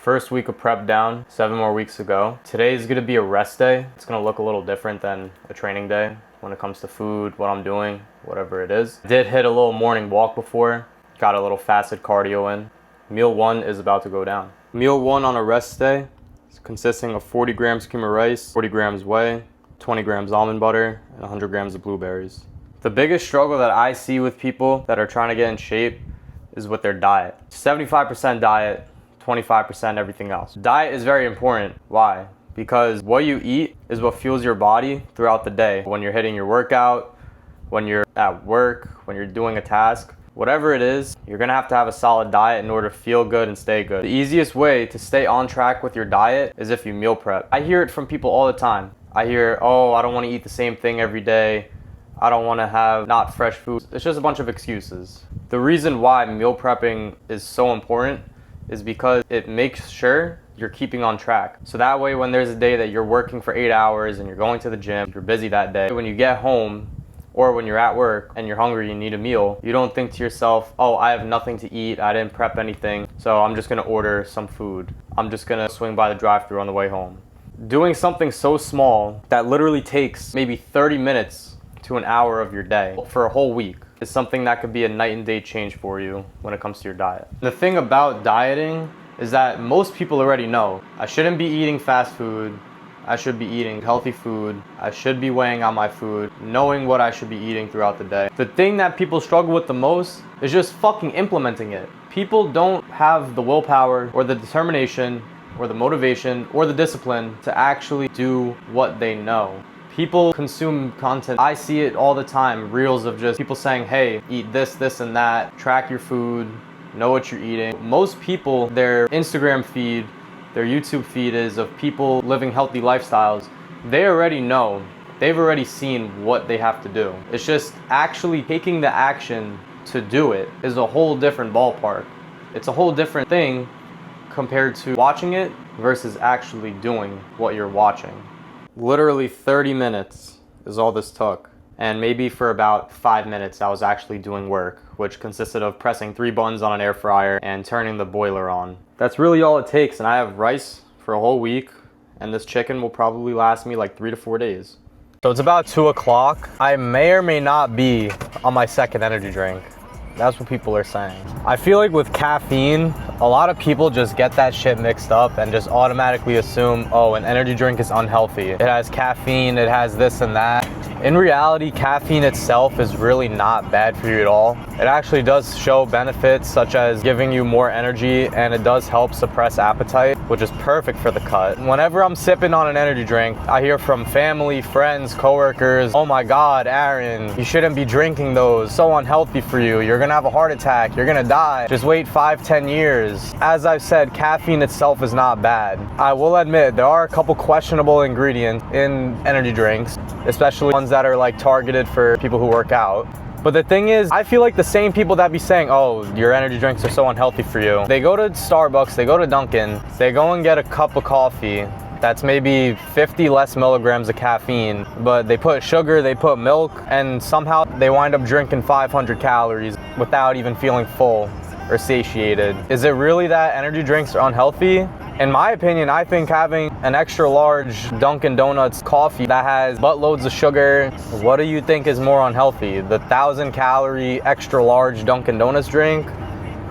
First week of prep down, 7 more weeks to go. Today is gonna be a rest day. It's gonna look a little different than a training day when it comes to food, what I'm doing, whatever it is. Did hit a little morning walk before, got a little fasted cardio in. Meal 1 is about to go down. Meal 1 on a rest day is consisting of 40 grams cream of rice, 40 grams whey, 20 grams almond butter, and 100 grams of blueberries. The biggest struggle that I see with people that are trying to get in shape is with their diet. 75% diet, 25% everything else. Diet is very important. Why? Because what you eat is what fuels your body throughout the day. When you're hitting your workout, when you're at work, when you're doing a task, whatever it is, you're gonna have to have a solid diet in order to feel good and stay good. The easiest way to stay on track with your diet is if you meal prep. I hear it from people all the time. I hear, oh, I don't wanna eat the same thing every day. I don't wanna have not fresh food. It's just a bunch of excuses. The reason why meal prepping is so important is because it makes sure you're keeping on track. So that way when there's a day that you're working for 8 hours and you're going to the gym, you're busy that day, when you get home or when you're at work and you're hungry, you need a meal, you don't think to yourself, oh, I have nothing to eat, I didn't prep anything, so I'm just gonna order some food. I'm just gonna swing by the drive-thru on the way home. Doing something so small that literally takes maybe 30 minutes to an hour of your day for a whole week is something that could be a night and day change for you when it comes to your diet. The thing about dieting is that most people already know, I shouldn't be eating fast food, I should be eating healthy food, I should be weighing out my food, knowing what I should be eating throughout the day. The thing that people struggle with the most is just fucking implementing it. People don't have the willpower or the determination or the motivation or the discipline to actually do what they know. People consume content. I see it all the time, reels of just people saying, hey, eat this, this, and that, track your food, know what you're eating. Most people, their Instagram feed, their YouTube feed is of people living healthy lifestyles. They already know, they've already seen what they have to do. It's just actually taking the action to do it is a whole different ballpark. It's a whole different thing compared to watching it versus actually doing what you're watching. Literally 30 minutes is all this took. And maybe for about 5 minutes I was actually doing work, which consisted of pressing 3 buttons on an air fryer and turning the boiler on. That's really all it takes, and I have rice for a whole week, and this chicken will probably last me like 3 to 4 days. So it's about 2 o'clock. I may or may not be on my second energy drink. That's what people are saying. I feel like with caffeine, a lot of people just get that shit mixed up and just automatically assume, oh, an energy drink is unhealthy. It has caffeine, it has this and that. In reality, caffeine itself is really not bad for you at all. It actually does show benefits such as giving you more energy, and it does help suppress appetite, which is perfect for the cut. Whenever I'm sipping on an energy drink, I hear from family, friends, coworkers, oh my God, Aaron, you shouldn't be drinking those. So unhealthy for you. You're gonna have a heart attack. You're gonna die. Just wait 5-10 years. As I've said, caffeine itself is not bad. I will admit there are a couple questionable ingredients in energy drinks, especially ones that are like targeted for people who work out. But the thing is, I feel like the same people that be saying, oh, your energy drinks are so unhealthy for you, they go to Starbucks, they go to Dunkin', they go and get a cup of coffee that's maybe 50 less milligrams of caffeine, but they put sugar, they put milk, and somehow they wind up drinking 500 calories without even feeling full or satiated. Is it really that energy drinks are unhealthy? In my opinion, I think having an extra large Dunkin' Donuts coffee that has buttloads of sugar, what do you think is more unhealthy? The 1,000-calorie extra large Dunkin' Donuts drink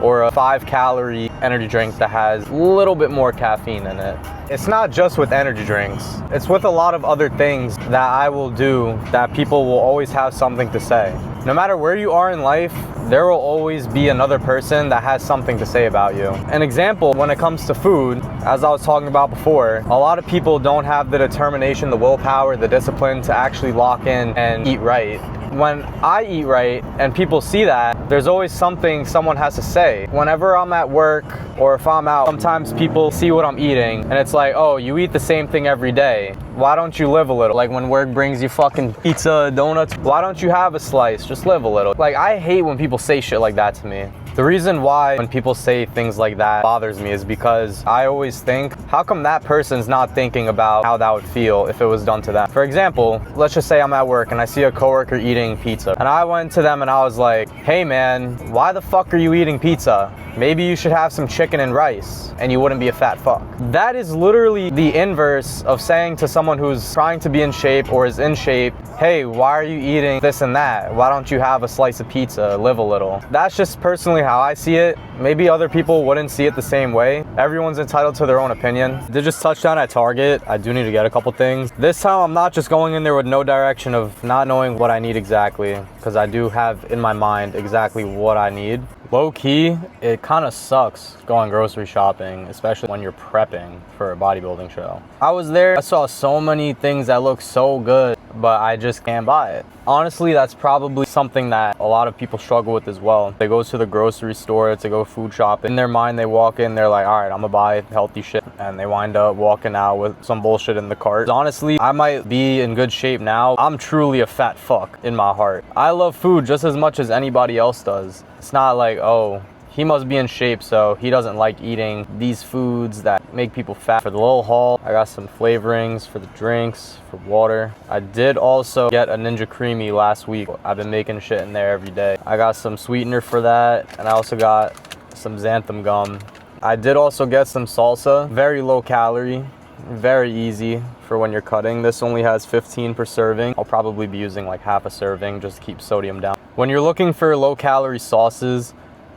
or a 5-calorie energy drink that has a little bit more caffeine in it? It's not just with energy drinks. It's with a lot of other things that I will do that people will always have something to say. No matter where you are in life, there will always be another person that has something to say about you. An example, when it comes to food, as I was talking about before, a lot of people don't have the determination, the willpower, the discipline to actually lock in and eat right. When I eat right and people see that, there's always something someone has to say. Whenever I'm at work or if I'm out, sometimes people see what I'm eating and it's like, oh, you eat the same thing every day. Why don't you live a little? Like when work brings you fucking pizza, donuts, why don't you have a slice? Just live a little. Like I hate when people say shit like that to me. The reason why when people say things like that bothers me is because I always think, how come that person's not thinking about how that would feel if it was done to them? For example, let's just say I'm at work and I see a coworker eating pizza. And I went to them and I was like, hey man, why the fuck are you eating pizza? maybe you should have some chicken and rice and you wouldn't be a fat fuck. That is literally the inverse of saying to someone who's trying to be in shape or is in shape, hey, why are you eating this and that? Why don't you have a slice of pizza, live a little? That's just personally how I see it. Maybe other people wouldn't see it the same way. Everyone's entitled to their own opinion. They just touched down at Target. I do need to get a couple things. This time I'm not just going in there with no direction of not knowing what I need exactly, because I do have in my mind exactly what I need. Low key, it kind of sucks going grocery shopping, especially when you're prepping for a bodybuilding show. I was there, I saw so many things that look so good, but I just can't buy it. Honestly, that's probably something that a lot of people struggle with as well. They go to the grocery store to go food shopping. In their mind, they walk in, they're like, all right, I'm gonna buy healthy shit. And they wind up walking out with some bullshit in the cart. Honestly, I might be in good shape now. I'm truly a fat fuck in my heart. I love food just as much as anybody else does. It's not like, oh, he must be in shape, so he doesn't like eating these foods that make people fat. For the little haul, I got some flavorings for the drinks, for water. I did also get a Ninja Creamy last week. I've been making shit in there every day. I got some sweetener for that, and I also got some xanthan gum. I did also get some salsa, very low calorie, very easy for when you're cutting. This only has 15 per serving. I'll probably be using like half a serving just to keep sodium down. When you're looking for low calorie sauces,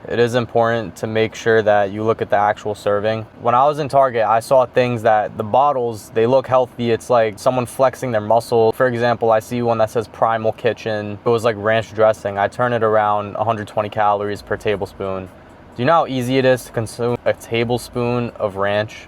it is important to make sure that you look at the actual serving. When I was in Target, I saw things that the bottles, they look healthy. It's like someone flexing their muscle. For example, I see one that says Primal Kitchen. It was like ranch dressing. I turn it around 120 calories per tablespoon. Do you know how easy it is to consume a tablespoon of ranch?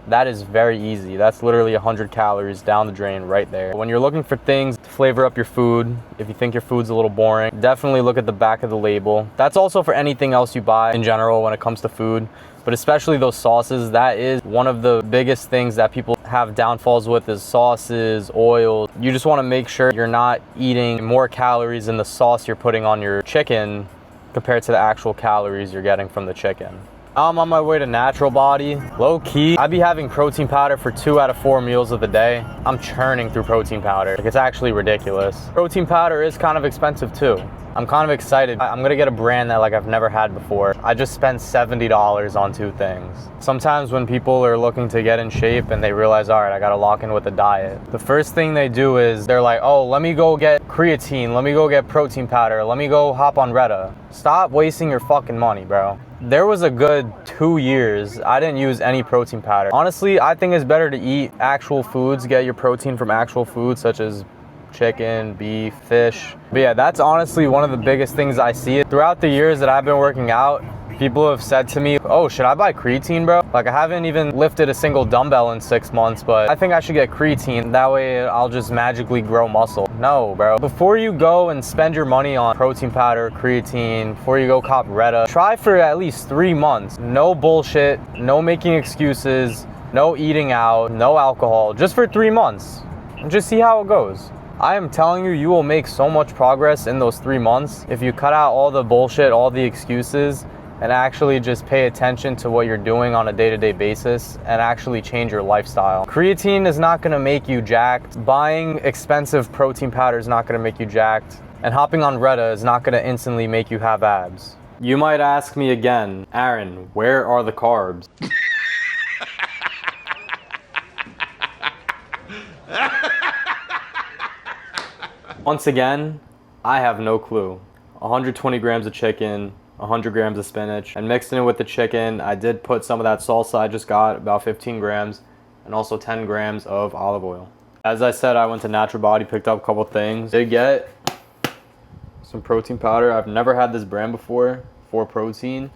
That is very easy. That's literally 100 calories down the drain right there. When you're looking for things to flavor up your food, if you think your food's a little boring, definitely look at the back of the label. That's also for anything else you buy in general when it comes to food, but especially those sauces. That is one of the biggest things that people have downfalls with, is sauces, oils. You just want to make sure you're not eating more calories in the sauce you're putting on your chicken compared to the actual calories you're getting from the chicken. I'm on my way to Natural Body. Low key, I be having protein powder for 2 out of 4 meals of the day. I'm churning through protein powder. Like, it's actually ridiculous. Protein powder is kind of expensive too. I'm kind of excited. I'm gonna get a brand that like I've never had before. I just spent $70 on 2 things. Sometimes when people are looking to get in shape and they realize, all right, I gotta lock in with a diet, the first thing they do is they're like, oh, let me go get creatine, let me go get protein powder, let me go hop on Retta. Stop wasting your fucking money, bro. There was a good 2 years I didn't use any protein powder. Honestly, I think it's better to eat actual foods, get your protein from actual foods such as chicken, beef, fish. But yeah, that's honestly one of the biggest things I see. Throughout the years that I've been working out, people have said to me, oh, should I buy creatine, bro? Like, I haven't even lifted a single dumbbell in 6 months, but I think I should get creatine. That way I'll just magically grow muscle. No, bro. Before you go and spend your money on protein powder, creatine, before you go cop Retta, try for at least 3 months. No bullshit, no making excuses, no eating out, no alcohol, just for 3 months. And just see how it goes. I am telling you, you will make so much progress in those 3 months if you cut out all the bullshit, all the excuses, and actually just pay attention to what you're doing on a day-to-day basis and actually change your lifestyle. Creatine is not gonna make you jacked. Buying expensive protein powder is not gonna make you jacked. And hopping on Retta is not gonna instantly make you have abs. You might ask me again, Aaron, where are the carbs? Once again, I have no clue. 120 grams of chicken, 100 grams of spinach, and mixing it with the chicken, I did put some of that salsa I just got, about 15 grams, and also 10 grams of olive oil. As I said, I went to Natural Body, picked up a couple things. Did get some protein powder. I've never had this brand before for protein.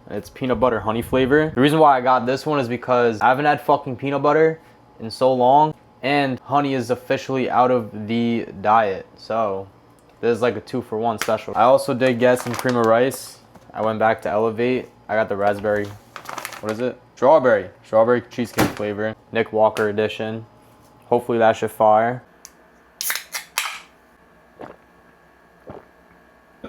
It's peanut butter honey flavor. The reason why I got this one is because I haven't had fucking peanut butter in so long, and honey is officially out of the diet. So this is like a 2-for-1 special. I also did get some cream of rice. I went back to Elevate. I got the raspberry, what is it? Strawberry cheesecake flavor. Nick Walker edition. Hopefully that shit fire.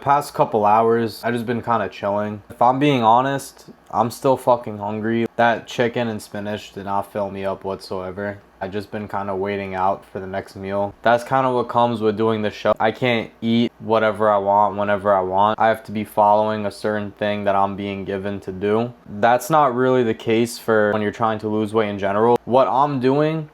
past couple hours, I just been kind of chilling. If I'm being honest, I'm still fucking hungry. That chicken and spinach did not fill me up whatsoever. I just been kind of waiting out for the next meal. That's kind of what comes with doing the show. I can't eat whatever I want whenever I want. I have to be following a certain thing that I'm being given to do. That's not really the case for when you're trying to lose weight in general. What I'm doing,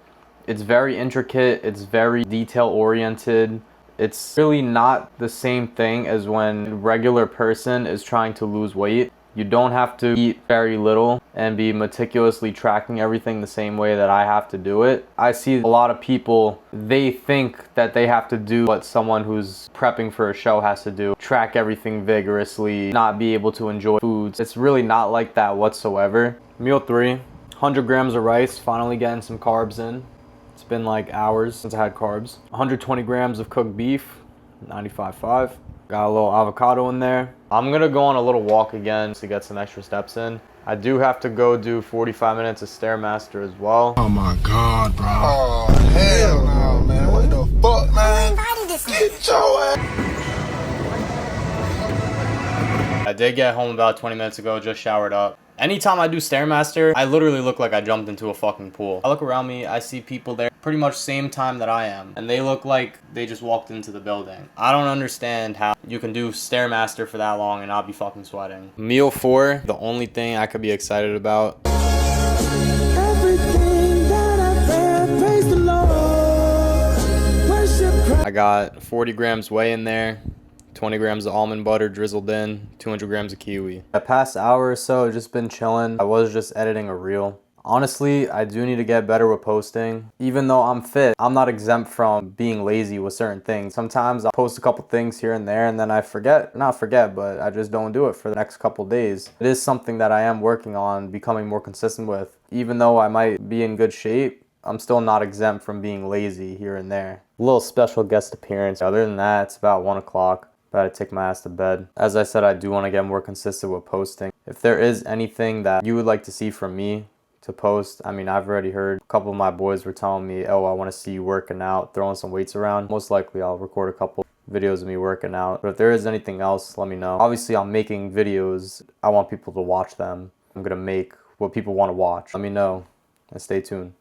it's very intricate, it's very detail oriented. It's really not the same thing as when a regular person is trying to lose weight. You don't have to eat very little and be meticulously tracking everything the same way that I have to do it. I see a lot of people, they think that they have to do what someone who's prepping for a show has to do. Track everything vigorously, not be able to enjoy foods. It's really not like that whatsoever. Meal 3, 100 grams of rice, finally getting some carbs in. It's been like hours since I had carbs. 120 grams of cooked beef, 95.5. Got a little avocado in there. I'm gonna go on a little walk again to get some extra steps in. I do have to go do 45 minutes of Stairmaster as well. Oh my God, bro. Oh, hell no, man. What the fuck, man? Get your ass. I did get home about 20 minutes ago, just showered up. Anytime I do Stairmaster, I literally look like I jumped into a fucking pool. I look around me, I see people there pretty much same time that I am, and they look like they just walked into the building. I don't understand how you can do Stairmaster for that long and not be fucking sweating. Meal 4, the only thing I could be excited about. I got 40 grams whey in there. 20 grams of almond butter drizzled in, 200 grams of kiwi. The past hour or so, I've just been chilling. I was just editing a reel. Honestly, I do need to get better with posting. Even though I'm fit, I'm not exempt from being lazy with certain things. Sometimes I'll post a couple things here and there and then I forget, not forget, but I just don't do it for the next couple days. It is something that I am working on becoming more consistent with. Even though I might be in good shape, I'm still not exempt from being lazy here and there. A little special guest appearance. Other than that, it's about 1 o'clock. About to take my ass to bed. As I said, I do want to get more consistent with posting. If there is anything that you would like to see from me to post, I mean, I've already heard a couple of my boys were telling me, oh, I want to see you working out, throwing some weights around. Most likely I'll record a couple videos of me working out. But if there is anything else, let me know. Obviously, I'm making videos. I want people to watch them. I'm going to make what people want to watch. Let me know and stay tuned.